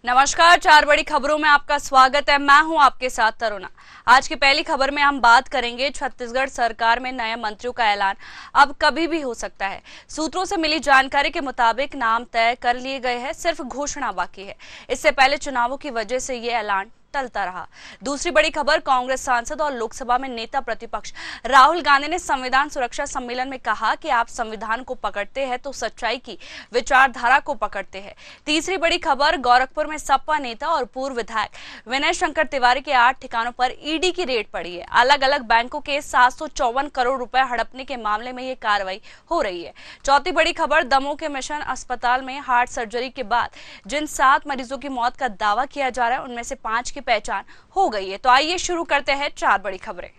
नमस्कार, चार बड़ी खबरों में आपका स्वागत है। मैं हूं आपके साथ तरुणा। आज की पहली खबर में हम बात करेंगे छत्तीसगढ़ सरकार में नए मंत्रियों का ऐलान अब कभी भी हो सकता है। सूत्रों से मिली जानकारी के मुताबिक नाम तय कर लिए गए हैं, सिर्फ घोषणा बाकी है। इससे पहले चुनावों की वजह से ये ऐलान टलता रहा। दूसरी बड़ी खबर, कांग्रेस सांसद और लोकसभा में नेता प्रतिपक्ष राहुल गांधी ने संविधान सुरक्षा सम्मेलन में कहा कि आप संविधान को पकड़ते हैं तो सच्चाई की विचारधारा को पकड़ते हैं। तीसरी बड़ी खबर, गोरखपुर में सपा नेता और पूर्व विधायक विनय शंकर तिवारी के 8 ठिकानों पर ईडी की रेड पड़ी है। अलग अलग बैंकों के 754 करोड़ रुपए हड़पने के मामले में ये कार्रवाई हो रही है। चौथी बड़ी खबर, दमोह के मिशन अस्पताल में हार्ट सर्जरी के बाद जिन 7 मरीजों की मौत का दावा किया जा रहा है, उनमें से 5 की पहचान हो गई है। तो आइए शुरू करते हैं चार बड़ी खबरें।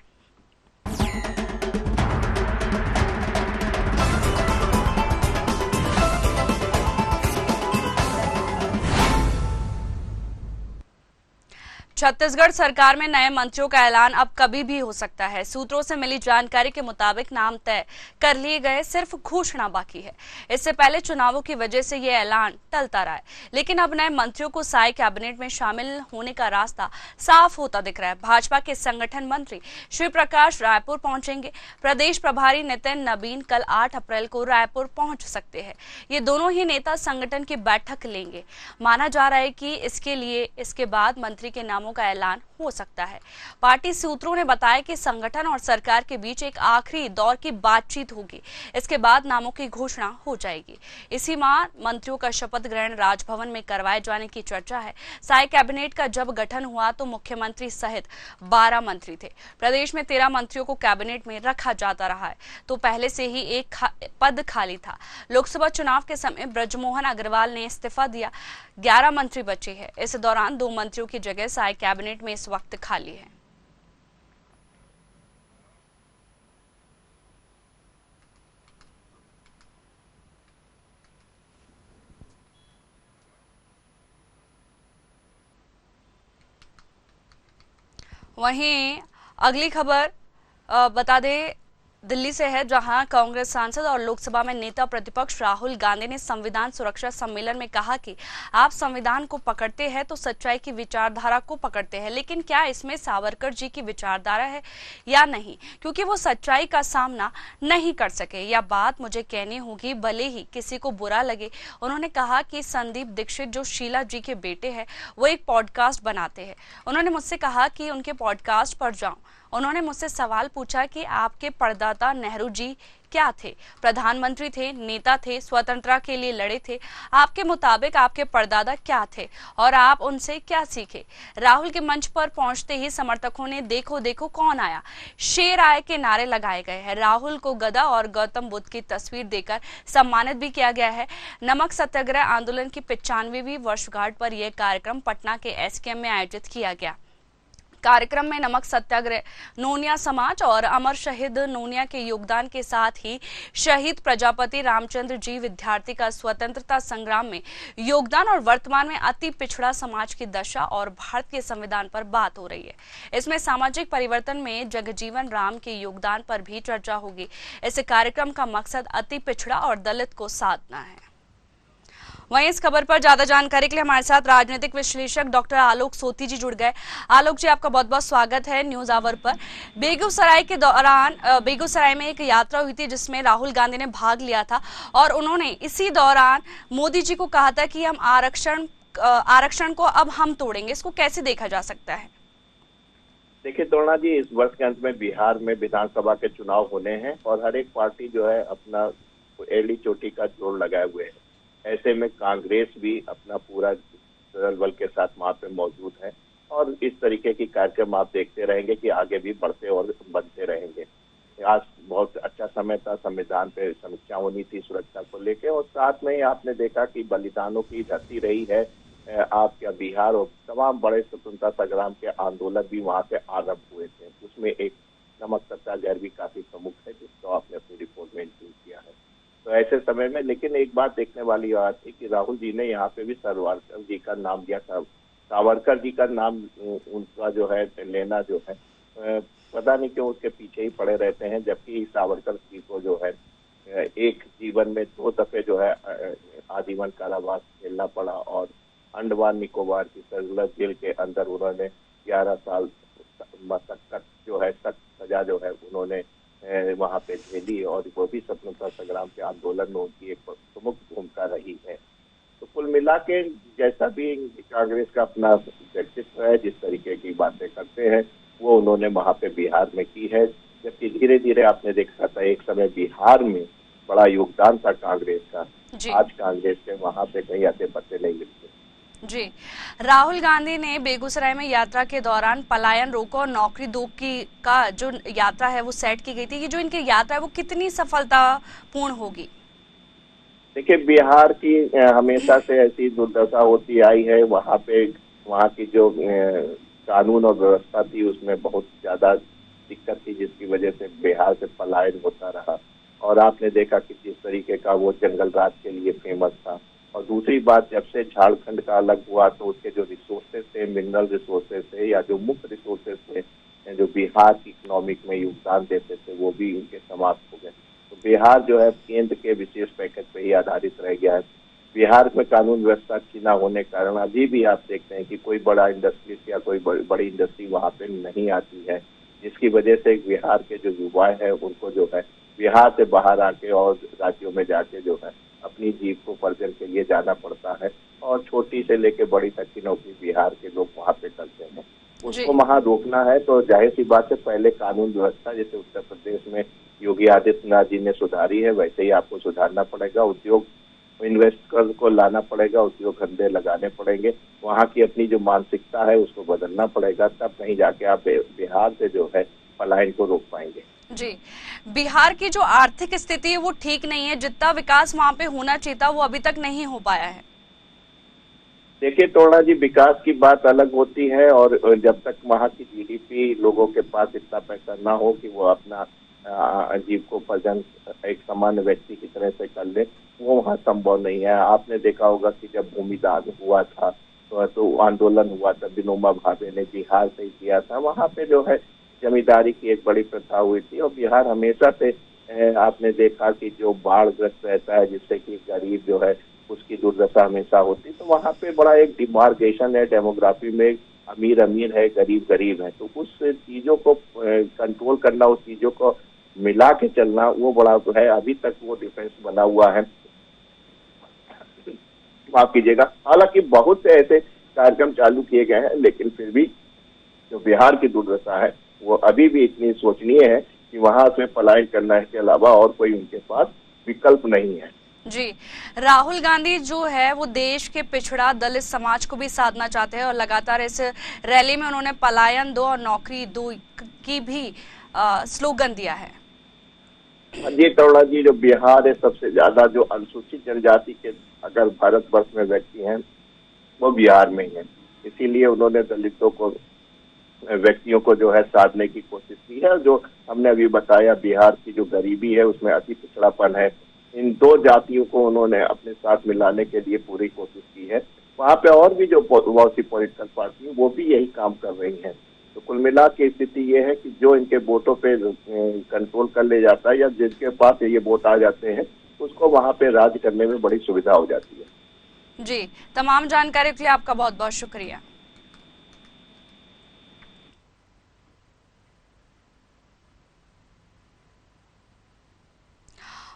छत्तीसगढ़ सरकार में नए मंत्रियों का ऐलान अब कभी भी हो सकता है। सूत्रों से मिली जानकारी के मुताबिक नाम तय कर लिए गए, सिर्फ घोषणा बाकी है। इससे पहले चुनावों की वजह से यह ऐलान टलता रहा है, लेकिन अब नए मंत्रियों को साई कैबिनेट में शामिल होने का रास्ता साफ होता दिख रहा है। भाजपा के संगठन मंत्री शिव प्रकाश रायपुर पहुंचेंगे। प्रदेश प्रभारी नितिन नबीन कल 8 अप्रैल को रायपुर पहुंच सकते हैं। ये दोनों ही नेता संगठन की बैठक लेंगे। माना जा रहा है कि इसके बाद मंत्री के नामों का ऐलान हो सकता है। पार्टी सूत्रों ने बताया कि संगठन और सरकार के बीच एक आखिरी दौर की बातचीत होगी। इसके बाद नामों की घोषणा हो जाएगी। इसी माह मंत्रियों का शपथ ग्रहण राजभवन में करवाए जाने की चर्चा है। साई कैबिनेट का जब गठन हुआ तो मुख्यमंत्री सहित 12 मंत्री थे। प्रदेश में 13 मंत्रियों को कैबिनेट में रखा जाता रहा है, तो पहले से ही एक पद खाली था। लोकसभा चुनाव के समय ब्रजमोहन अग्रवाल ने इस्तीफा दिया। 11 मंत्री बचे हैं। इस दौरान 2 मंत्रियों की जगह साई कैबिनेट में इस वक्त खाली है। वहीं अगली खबर बता दें, दिल्ली से है, जहां कांग्रेस सांसद और लोकसभा में नेता प्रतिपक्ष राहुल गांधी ने संविधान सुरक्षा सम्मेलन में कहा कि आप संविधान को पकड़ते हैं तो सच्चाई की विचारधारा को पकड़ते हैं। लेकिन क्या इसमें सावरकर जी की विचारधारा है या नहीं, क्योंकि वो सच्चाई का सामना नहीं कर सके। यह बात मुझे कहनी होगी, भले ही किसी को बुरा लगे। उन्होंने कहा कि संदीप दीक्षित जो शीला जी के बेटे हैं, वो एक पॉडकास्ट बनाते हैं। उन्होंने मुझसे कहा कि उनके पॉडकास्ट पर जाऊं। उन्होंने मुझसे सवाल पूछा कि आपके परदाता नेहरू जी क्या थे? प्रधानमंत्री थे, नेता थे, स्वतंत्रता के लिए लड़े थे। आपके मुताबिक आपके परदादा क्या थे और आप उनसे क्या सीखे? राहुल के मंच पर पहुंचते ही समर्थकों ने देखो देखो कौन आया, शेर आए के नारे लगाए गए हैं। राहुल को गदा और गौतम बुद्ध की तस्वीर देकर सम्मानित भी किया गया है। नमक सत्याग्रह आंदोलन की 95वीं वर्षगांठ पर यह कार्यक्रम पटना के एसकेएम में आयोजित किया गया। कार्यक्रम में नमक सत्याग्रह, नोनिया समाज और अमर शहीद नोनिया के योगदान के साथ ही शहीद प्रजापति रामचंद्र जी विद्यार्थी का स्वतंत्रता संग्राम में योगदान और वर्तमान में अति पिछड़ा समाज की दशा और भारत के संविधान पर बात हो रही है। इसमें सामाजिक परिवर्तन में जगजीवन राम के योगदान पर भी चर्चा होगी। इस कार्यक्रम का मकसद अति पिछड़ा और दलित को साधना है। वहीं इस खबर पर ज्यादा जानकारी के लिए हमारे साथ राजनीतिक विश्लेषक डॉक्टर आलोक सोती जी जुड़ गए। आलोक जी, आपका बहुत बहुत स्वागत है न्यूज आवर पर। बेगूसराय में एक यात्रा हुई थी जिसमें राहुल गांधी ने भाग लिया था और उन्होंने इसी दौरान मोदी जी को कहा था कि हम आरक्षण को अब हम तोड़ेंगे। इसको कैसे देखा जा सकता है? देखिए तोरणा जी, इस वर्ष के अंत में बिहार में विधानसभा के चुनाव होने हैं और हर एक पार्टी जो है अपना एड़ी चोटी का जोर लगाए हुए है। ऐसे में कांग्रेस भी अपना पूरा दल बल के साथ वहाँ पे मौजूद है और इस तरीके की कार्यक्रम आप देखते रहेंगे कि आगे भी बढ़ते और बनते रहेंगे। आज बहुत अच्छा समय था, संविधान पे समीक्षा होनी थी सुरक्षा को लेके और साथ में ही आपने देखा कि बलिदानों की धरती रही है आपका बिहार और तमाम बड़े स्वतंत्रता संग्राम के आंदोलन भी वहाँ पे आरंभ हुए थे। उसमें एक नमक सत्याग्रह भी काफी प्रमुख है जिसको आपने अपनी रिपोर्ट में इंक्लूड किया है। तो ऐसे समय में लेकिन एक बात देखने वाली बात थी कि राहुल जी ने यहाँ पे भी सावरकर जी का नाम दिया था। सावरकर जी का नाम उनका जो है लेना जो है पता नहीं क्यों उसके पीछे ही पड़े रहते हैं, जबकि सावरकर जी को जो है एक जीवन में 2 दफे जो है आजीवन कारावास झेलना पड़ा और अंडमान निकोबार की सर्कुलर जेल के अंदर उन्होंने 11 साल तक जो है सख्त सजा जो है उन्होंने वहां पे झेली, और वो भी स्वतंत्रता संग्राम के आंदोलन में उनकी एक प्रमुख भूमिका रही है। तो कुल मिला के जैसा भी कांग्रेस का अपना व्यक्तित्व है, जिस तरीके की बातें करते हैं वो उन्होंने वहां पे बिहार में की है। जबकि धीरे धीरे आपने देखा था एक समय बिहार में बड़ा योगदान था कांग्रेस का, आज कांग्रेस के वहां पे कहीं अते पत्ते नहीं मिलते। जी, राहुल गांधी ने बेगूसराय में यात्रा के दौरान पलायन रोको और नौकरी दो की का जो यात्रा है वो सेट की गई थी कि जो इनकी यात्रा है वो कितनी सफलतापूर्ण होगी? देखिए, बिहार की हमेशा से ऐसी दुर्दशा होती आई है। वहाँ की जो कानून और व्यवस्था थी उसमें बहुत ज्यादा दिक्कत थी, जिसकी वजह से बिहार से पलायन होता रहा। और आपने देखा कि जिस तरीके का वो जंगल राज के लिए फेमस था। और दूसरी बात, जब से झारखंड का अलग हुआ तो उसके जो रिसोर्सेज थे, मिनरल रिसोर्सेज थे या जो मुख्य रिसोर्सेज थे जो बिहार की इकोनॉमिक में योगदान देते थे वो भी उनके समाप्त हो गए। तो बिहार जो है केंद्र के विशेष पैकेज पे ही आधारित रह गया है। बिहार में कानून व्यवस्था अच्छी न होने के कारण अभी भी आप देखते हैं कि कोई बड़ा इंडस्ट्री या कोई बड़ी इंडस्ट्री वहाँ पे नहीं आती है, जिसकी वजह से बिहार के जो युवा है उनको जो है बिहार से बाहर आके और राज्यों में जाके जो है अपनी जीविकोपार्जन के लिए जाना पड़ता है। और छोटी से लेके बड़ी तक की नौकरी बिहार के लोग वहाँ पे करते हैं। उसको वहाँ रोकना है तो जाहिर सी बात है पहले कानून व्यवस्था जैसे उत्तर प्रदेश में योगी आदित्यनाथ जी ने सुधारी है वैसे ही आपको सुधारना पड़ेगा। उद्योग इन्वेस्टर को लाना पड़ेगा, उद्योग धंधे लगाने पड़ेंगे, वहाँ की अपनी जो मानसिकता है उसको बदलना पड़ेगा, तब कहीं जाके आप बिहार से जो है पलायन को रोक पाएंगे। जी, बिहार की जो आर्थिक स्थिति है वो ठीक नहीं है, जितना विकास वहाँ पे होना चाहिए था वो अभी तक नहीं हो पाया है। देखिए तोड़ा जी, विकास की बात अलग होती है और जब तक वहाँ की जीडीपी लोगों के पास इतना पैसा ना हो कि वो अपना जीविकोपार्जन एक सामान्य व्यक्ति की तरह से कर ले, वो वहाँ संभव नहीं है। आपने देखा होगा कि जब भूमिदान हुआ था तो आंदोलन हुआ था, विनोबा भावे ने बिहार से ही किया था। वहाँ पे जो है जमींदारी की एक बड़ी प्रथा हुई थी और बिहार हमेशा से आपने देखा कि जो बाढ़ग्रस्त रहता है जिससे कि गरीब जो है उसकी दुर्दशा हमेशा होती, तो वहाँ पे बड़ा एक डिमार्केशन है डेमोग्राफी में, अमीर अमीर है, गरीब गरीब है। तो उस चीजों को कंट्रोल करना, उस चीजों को मिला के चलना वो बड़ा है। अभी तक वो डिफरेंस बना हुआ है, माफ कीजिएगा। हालांकि बहुत से ऐसे कार्यक्रम चालू किए गए हैं लेकिन फिर भी जो बिहार की दुर्दशा है वो अभी भी इतनी शोचनीय है कि वहां से पलायन करने के अलावा और कोई उनके पास विकल्प नहीं है। जी, राहुल गांधी जो है वो देश के पिछड़ा दलित समाज को भी साधना चाहते हैं और लगातार इस रैली में उन्होंने पलायन दो और नौकरी दो की भी स्लोगन दिया है। जी तरुणा जी, जो बिहार है सबसे ज्यादा जो अनुसूचित जनजाति के अगर भारतवर्ष में व्यक्ति हैं वो बिहार में ही है, इसीलिए उन्होंने दलितों को व्यक्तियों को जो है साधने की कोशिश की है। जो हमने अभी बताया बिहार की जो गरीबी है उसमें अति पिछड़ापन है, इन दो जातियों को उन्होंने अपने साथ मिलाने के लिए पूरी कोशिश की है। वहाँ पे और भी जो बहुत सी पॉलिटिकल पार्टी है वो भी यही काम कर रही हैं। तो कुल मिला के स्थिति ये है कि जो इनके वोटों पे कंट्रोल कर ले जाता है या जिनके पास ये वोट आ जाते हैं उसको वहाँ पे राज करने में बड़ी सुविधा हो जाती है। जी, तमाम जानकारी के लिए आपका बहुत बहुत शुक्रिया।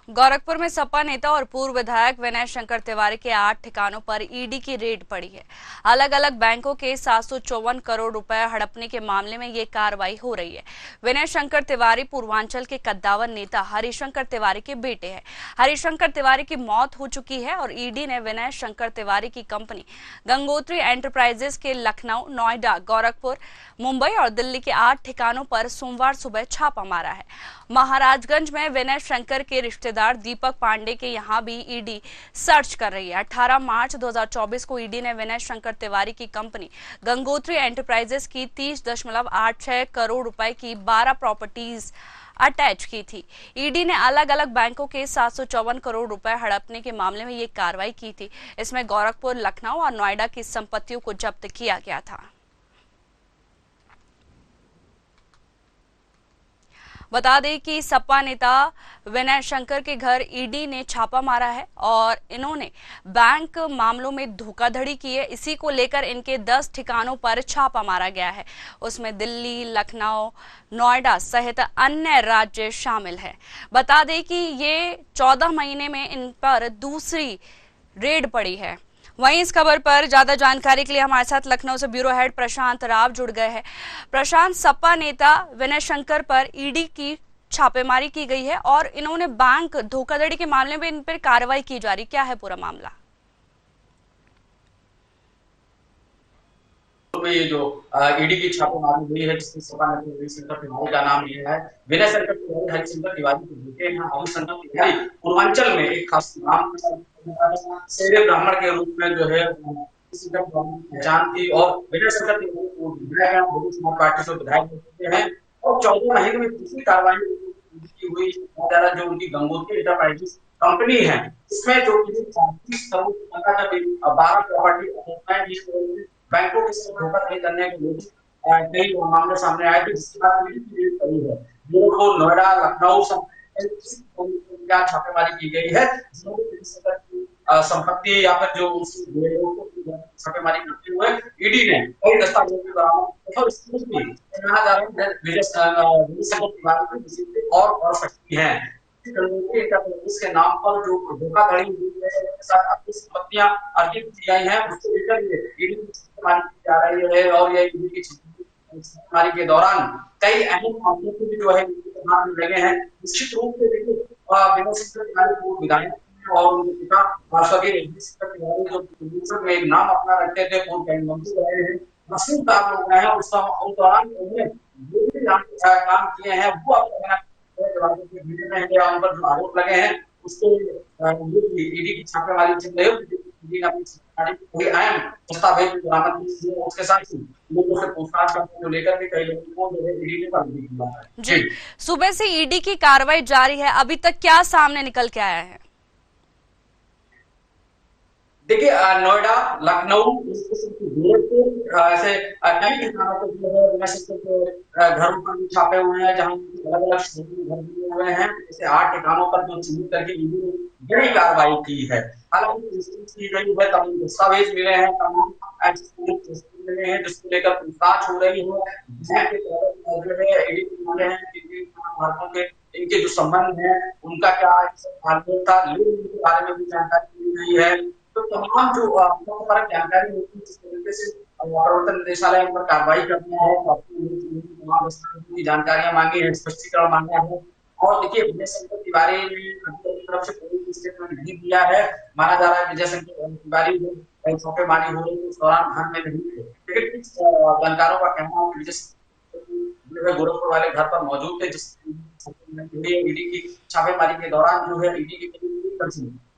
गोरखपुर में सपा नेता और पूर्व विधायक विनय शंकर तिवारी के 8 ठिकानों पर ईडी की रेड पड़ी है। अलग अलग बैंकों के 754 करोड़ रुपए हड़पने के मामले में ये कार्रवाई हो रही है। विनय शंकर तिवारी पूर्वांचल के कद्दावर नेता हरिशंकर तिवारी के बेटे हैं। हरिशंकर तिवारी की मौत हो चुकी है और ईडी ने विनय शंकर तिवारी की कंपनी गंगोत्री एंटरप्राइजेस के लखनऊ, नोएडा, गोरखपुर, मुंबई और दिल्ली के 8 ठिकानों पर सोमवार सुबह छापा मारा है। महाराजगंज में विनय शंकर के रिश्तेदार दीपक पांडे के यहां भी ईडी सर्च कर रही है। 18 मार्च 2024 को ईडी ने विनय शंकर तिवारी की कंपनी गंगोत्री एंटरप्राइजेस की 30.86 करोड़ रुपए की 12 प्रॉपर्टीज अटैच की थी। ईडी ने अलग अलग बैंकों के 754 करोड़ रुपए हड़पने के मामले में ये कार्रवाई की थी। इसमें गोरखपुर, लखनऊ और नोएडा की संपत्तियों को जब्त किया गया था। बता दें कि सपा नेता विनय शंकर के घर ईडी ने छापा मारा है और इन्होंने बैंक मामलों में धोखाधड़ी की है। इसी को लेकर इनके 10 ठिकानों पर छापा मारा गया है। उसमें दिल्ली, लखनऊ, नोएडा सहित अन्य राज्य शामिल है। बता दें कि ये 14 महीने में इन पर दूसरी रेड पड़ी है। वहीं इस खबर पर ज्यादा जानकारी के लिए हमारे साथ लखनऊ से ब्यूरो हेड प्रशांत राव जुड़ गए हैं। प्रशांत, सपा नेता विनय शंकर पर ईडी की छापेमारी की गई है और इन्होंने बैंक धोखाधड़ी के मामले में इन पर कार्रवाई की जा रही, क्या है पूरा मामला? में ये जो ईडी की छापेमारी हुई है, जिसमें सपा नेता हरिशंकर तिवारी का नाम लिया है। विनय शंकर तिवारी हरिशंकर तिवारी के बेटे हैं। हरिशंकर तिवारी पूर्वांचल में एक खास नाम शेरे ब्राह्मण के रूप में जो है पहचान थी और विनय शंकर तिवारी को विधायक बहुजन समाज पार्टी से विधायक हैं और 14 महीने में दूसरी कार्रवाई की हुई जो उनकी गंगोत्री एंटरप्राइजेस कंपनी है, इसमें जो 12 प्रॉपर्टी बैंकों के साथ धोखाधड़ी करने के लिए कई मामले सामने आए थे, जिसके बाद करी है गोरखपुर, नोएडा, लखनऊ छापेमारी की गई है। संपत्ति या फिर जो छापेमारी करते हुए ईडी ने कई दस्तावेज बरामद और सकती है इसके नाम पर जो धोखाधड़ी अपनी संपत्तियां अर्जित की गई हैं, उसको लेकर ईडी की छापेमारी की जा रही है और ये ईडी की छापेमारी के दौरान कई अहम मामलों को भी जो है लगे हैं। निश्चित रूप से देखिए विनय शंकर तिवारी को विधायक और उनके पिता जो में एक नाम अपना रखते थे, पूर्व कैबिनेट मंत्री रहे हैं, मशहूर लोग रहे हैं। उस दौरान उन्होंने जो भी काम किए हैं वो अपना उन पर जो आरोप लगे हैं उसको ईडी की छापेमारी चल रही है। दस्तावेज बरामद उसके साथ ही लोगों से पूछताछ करने को लेकर भी कई लोगों को ईडी ने बंद किया है। जी, सुबह से ईडी की कार्रवाई जारी है, अभी तक क्या सामने निकल के आया है? देखिए नोएडा, लखनऊ, ऐसे कई ठिकानों पर जो है विनय शंकर के घरों पर भी छापे हुए हैं, जहां अलग अलग घर दिए हुए हैं। जैसे 8 ठिकानों पर जो चिन्हित करके ईडी ने बड़ी कार्रवाई की है। हालांकि की गई है, तमाम दस्तावेज मिले हैं, तमाम मिले हैं, जिसको लेकर पूछताछ हो रही है। इनके जो संबंध है उनका क्या था, के बारे में भी जानकारी दी गई है। तो तमाम जो जानकारी होती है, जिस तरीके से प्रवर्तन निदेशालय इन पर कार्रवाई करना है, की जानकारियां मांगी है, स्पष्टीकरण मांगा है। और देखिए विजय शंकर तिवारी ने तरफ से कोई स्टेटमेंट नहीं दिया है। माना जा रहा है विजय शंकर तिवारी छापेमारी हो रही है उस दौरान घर में नहीं थे, लेकिन कुछ जानकारों का कहना है कि विजय गोरखपुर वाले घर पर मौजूद थे, जिस ईडी की छापेमारी के दौरान जो है ईडी की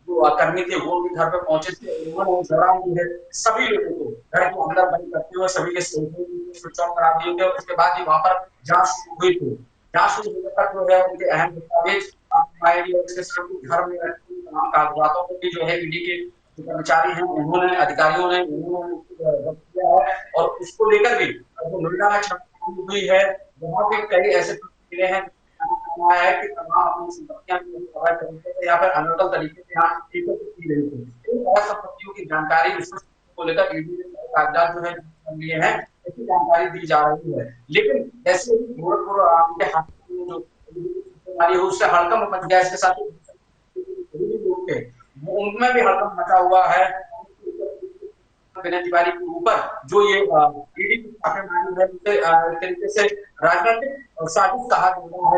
जो कर्मी थे वो उनके घर पर पहुंचे थे। उन्होंने उस दौरान जो है सभी लोगों को घर को अंदर बंद करते हुए सभी के स्विच ऑफ करा दिए थे और उसके बाद ही वहां पर जांच शुरू हुई थी। जांच शुरू होने तक जो है उनके अहम दस्तावेज उसके साथ घर में तमाम कागजातों को भी जो है ईडी के कर्मचारी हैं उन्होंने अधिकारियों ने किया है और उसको लेकर भी नोएडा में छापेमारी हुई है। वहां पे कई ऐसे मिले हैं है कि तमाम अपनी संपत्तियां या फिर अनर्गल तरीके से यहाँ एकत्रित की गई थी। और संपत्तियों की जानकारी को लेकर ईडी ने कागजात जो है लिए हैं, ऐसी जानकारी दी जा रही है। लेकिन ऐसे गोरखपुर के हाथ में जो उससे हड़कंप मच गया, इसके साथ लोग थे उनमें भी हड़कंप मचा हुआ है। विनय तिवारी के ऊपर जो ये ईडी की छापेमारी है उसे तरीके से राजनीतिक साजिश कहा जा रहा है,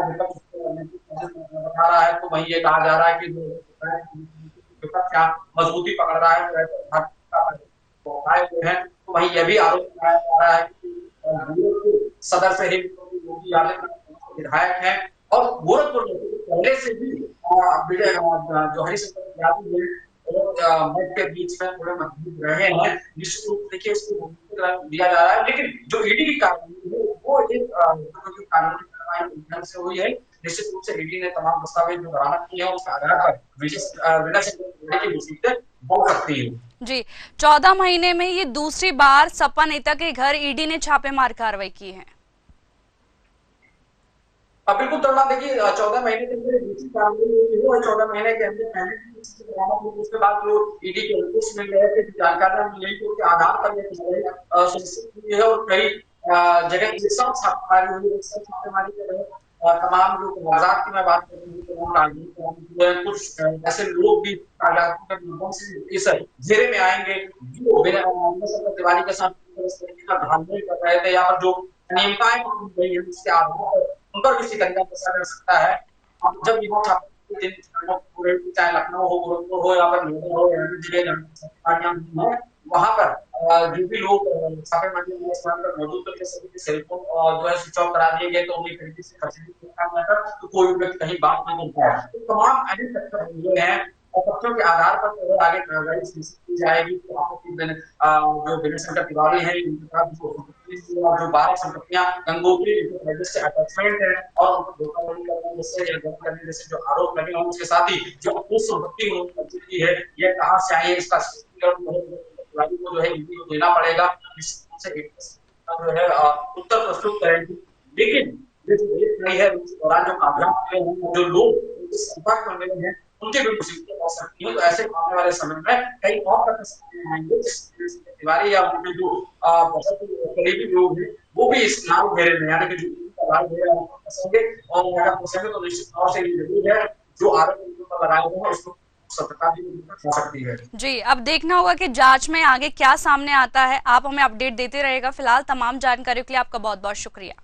बता रहा है। तो वही ये कहा जा रहा है कि क्या मजबूती पकड़ रहा है तो वही यह भी आरोप लगाया जा रहा है कि सदर से ही योगी आदित्यनाथ विधायक है और गोरखपुर पहले से भी जो हरिशंकर तिवारी है मत के बीच में थोड़े मतभेद रहे हैं। निश्चित रूप से देखिए इसको दिया जा रहा है, लेकिन जो ईडी की कार्रवाई है वो एक कानूनी कार्रवाई से हुई है। निश्चित रूप से ईडी ने तमाम दस्तावेज जो बरामद किए हैं उसके आधार पर विनय शंकर तिवारी की मुसीबतें बढ़ सकती है। जी, 14 महीने में ये दूसरी बार सपा नेता के घर ईडी ने छापेमार कार्रवाई की है। बिल्कुल तरुणा, देखिए 14 महीने के अंदर दूसरी कार्रवाई हुई है और 14 महीने के अंदर पहले भी किसी को बरामद हुई, उसके बाद जो ईडी के अंकुश मिल रहे थे, जानकारी मिल रही थी, उसके आधार पर ये कार्रवाई सुनिश्चित हुई है और कई जगह एक साथ छापेमारी हुई है। एक साथ छापेमारी के तहत तमाम जो कागजात की मैं बात कर रही हूँ, तमाम कागजात कुछ ऐसे लोग भी कागजातों के माध्यम से इस घेरे में आएंगे जो बिना तिवारी के साथ इस तरीके का धांधली कर रहे थे, या फिर जो नियमताएं कानून गई है उसके आधार पर उन पर भी शिकंजा कसा जा सकता है। अब जब यहाँ चाहे लखनऊ हो, गोरखपुर हो, या फिर नोएडा हो, या जगह वहां पर जो भी लोग छापेमारी में स्थान पर मौजूद थे, सभी के सेलफोन जो है स्विच ऑफ करा दिए गए, तो उनकी खिड़की से तो कोई व्यक्ति कहीं बात नहीं कर पाया। तो तमाम ऐसे तथ्य हुए हैं और तथ्यों के आधार पर आगे कार्रवाई की जाएगी। जो विनय शंकर तिवारी है, जो 12 संपत्तियां गंगोत्री से अटैचमेंट है और उनको धोखाधड़ी करने जैसे या गलत करने जैसे जो आरोप लगे हैं, उसके साथ ही जो अपनी संपत्ति उन्होंने अर्जित की है, ये कहां से आई है, इसका तिवारी को जो है ईडी को देना पड़ेगा। से जो है उत्तर प्रस्तुत करेंगे। लेकिन है उस दौरान जो कागजात जो लोग संपर्क में मिले हैं उनके भी मुसीबतें हो सकती है। तो ऐसे आने वाले समय में कई और आएंगे तिवारी या उनके जो बहुत करीबी लोग हैं वो भी इस लाल घेरे में, यानी कि जो लाल घेरे फंसेंगे और अगर फंसेंगे तो निश्चित तौर से जरूर है जो आरोप लगाए हुए हैं उसको सत्यता भी हो सकती है। जी, अब देखना होगा कि जांच में आगे क्या सामने आता है। आप हमें अपडेट देते रहेगा। फिलहाल तमाम जानकारियों के लिए आपका बहुत बहुत शुक्रिया।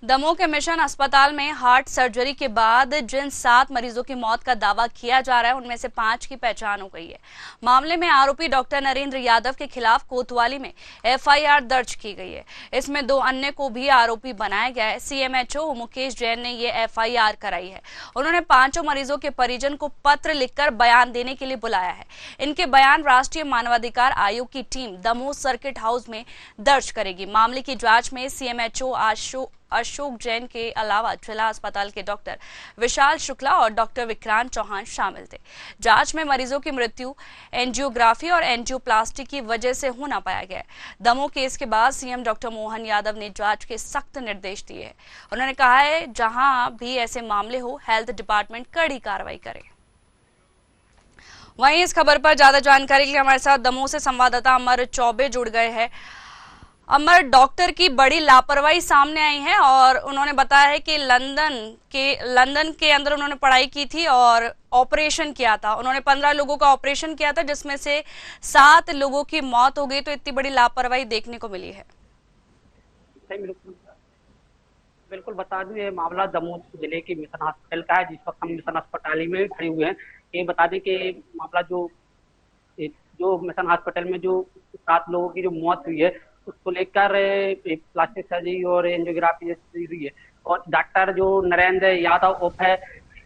दमोह के मिशन अस्पताल में हार्ट सर्जरी के बाद जिन 7 मरीजों की मौत का दावा किया जा रहा है उनमें से 5 की पहचान हो गई है। मामले में आरोपी डॉक्टर नरेंद्र यादव के खिलाफ कोतवाली में एफआईआर दर्ज की गई है। इसमें 2 अन्य को भी आरोपी बनाया गया है। सीएमएचओ मुकेश जैन ने ये एफआईआर कराई है। उन्होंने 5 मरीजों के परिजन को पत्र लिखकर बयान देने के लिए बुलाया है। इनके बयान राष्ट्रीय मानवाधिकार आयोग की टीम दमोह सर्किट हाउस में दर्ज करेगी। मामले की जांच में सीएमएचओ अशोक जैन के अलावा जिला अस्पताल के डॉक्टर विशाल शुक्ला और डॉक्टर विक्रांत चौहान शामिल थे। जांच में मरीजों की मृत्यु एंजियोग्राफी और एंजियोप्लास्टी की वजह से होना पाया गया। दमोह केस के बाद सीएम डॉक्टर मोहन यादव ने जांच के सख्त निर्देश दिए हैं। उन्होंने कहा है जहां भी ऐसे मामले हो हेल्थ डिपार्टमेंट कड़ी कार्रवाई करे। वहीं इस खबर पर ज्यादा जानकारी के लिए हमारे साथ दमोह से संवाददाता अमर चौबे जुड़ गए हैं। अमर, डॉक्टर की बड़ी लापरवाही सामने आई है और उन्होंने बताया है कि लंदन के अंदर उन्होंने पढ़ाई की थी और ऑपरेशन किया था। उन्होंने 15 लोगों का ऑपरेशन किया था जिसमें से 7 लोगों की मौत हो गई। तो इतनी बड़ी लापरवाही देखने को मिली है। बिल्कुल बता दूं, ये मामला दमोह जिले के मिशन हॉस्पिटल का है। जिस वक्त हम मिशन अस्पताल में खड़े हुए हैं, ये बता दें कि मामला जो मिशन हॉस्पिटल में जो 7 लोगों की जो मौत हुई है उसको लेकर प्लास्टिक सर्जरी और एंजियोग्राफी हुई है। और डॉक्टर जो नरेंद्र यादव उर्फ है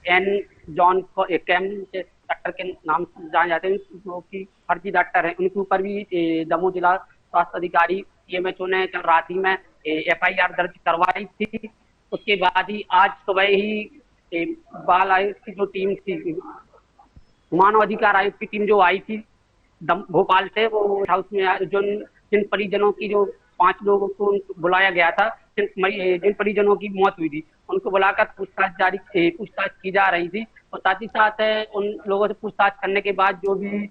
एन जॉन कैम डॉक्टर के नाम से जाने जाते हैं, जो कि फर्जी डॉक्टर है, उनके ऊपर भी दमोह जिला स्वास्थ्य अधिकारी सीएमएचओ ने कल रात ही में एफआईआर दर्ज करवाई थी। उसके बाद ही आज सुबह ही बाल आयोग की जो टीम थी, मानव अधिकार आयोग की टीम जो आई थी भोपाल से, वो हाउस में जिन परिजनों की जो 5 लोगों को बुलाया गया था, जिन परिजनों की मौत हुई थी, उनको बुलाकर पूछताछ की जा रही थी। और साथ ही साथ उन लोगों से पूछताछ करने के बाद जो भी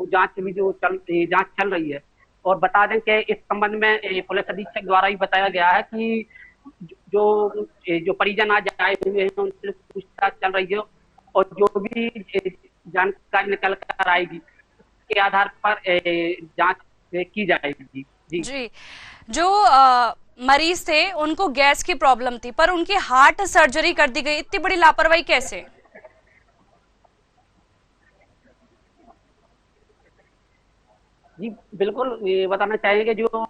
जांच चल रही है। और बता दें कि इस संबंध में पुलिस अधीक्षक द्वारा ही बताया गया है कि जो परिजन आज आए हुए हैं उनसे पूछताछ चल रही है और जो भी जानकारी निकल कर आएगी के आधार पर जांच की जाएगी। जी, जो मरीज थे उनको गैस की प्रॉब्लम थी पर उनकी हार्ट सर्जरी कर दी गई। इतनी बड़ी लापरवाही कैसे? जी बिल्कुल, ये बताना चाहेंगे जो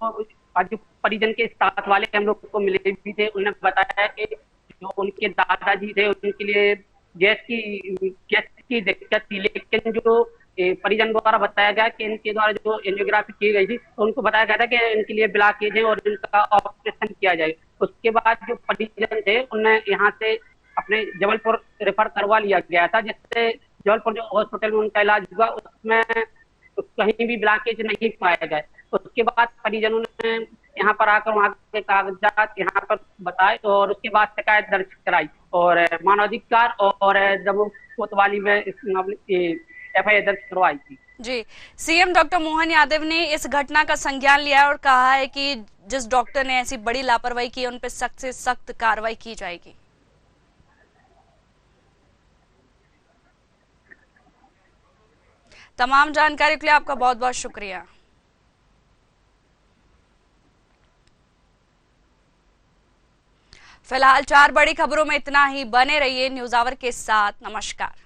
आज जो परिजन के साथ वाले हम लोग को मिले भी थे, उन्होंने बताया कि जो उनके दादाजी थे उनके लिए गैस की दिक्कत थी। लेकिन जो परिजन द्वारा बताया गया कि इनके द्वारा जो एंजियोग्राफी की गई थी तो उनको बताया गया था कि इनके लिए ब्लॉकेज है और इनका ऑपरेशन किया जाए। उसके बाद जो परिजन थे उन्हें यहाँ से अपने जबलपुर रेफर करवा लिया गया था, जिससे जबलपुर जो हॉस्पिटल में उनका इलाज हुआ उसमें कहीं भी ब्लॉकेज नहीं पाया गया। उसके बाद परिजनों ने यहाँ पर आकर वहाँ के कागजात यहाँ पर बताए और उसके बाद शिकायत दर्ज कराई और मानवाधिकार और दमोह कोतवाली में इस मामले FIR दर्ज करवाई थी। जी, सीएम डॉक्टर मोहन यादव ने इस घटना का संज्ञान लिया और कहा है कि जिस डॉक्टर ने ऐसी बड़ी लापरवाही की उन पर सख्त से सख्त कार्रवाई की जाएगी। तमाम जानकारी के लिए आपका बहुत बहुत शुक्रिया। फिलहाल 4 बड़ी खबरों में इतना ही। बने रहिए न्यूज़ आवर के साथ। नमस्कार।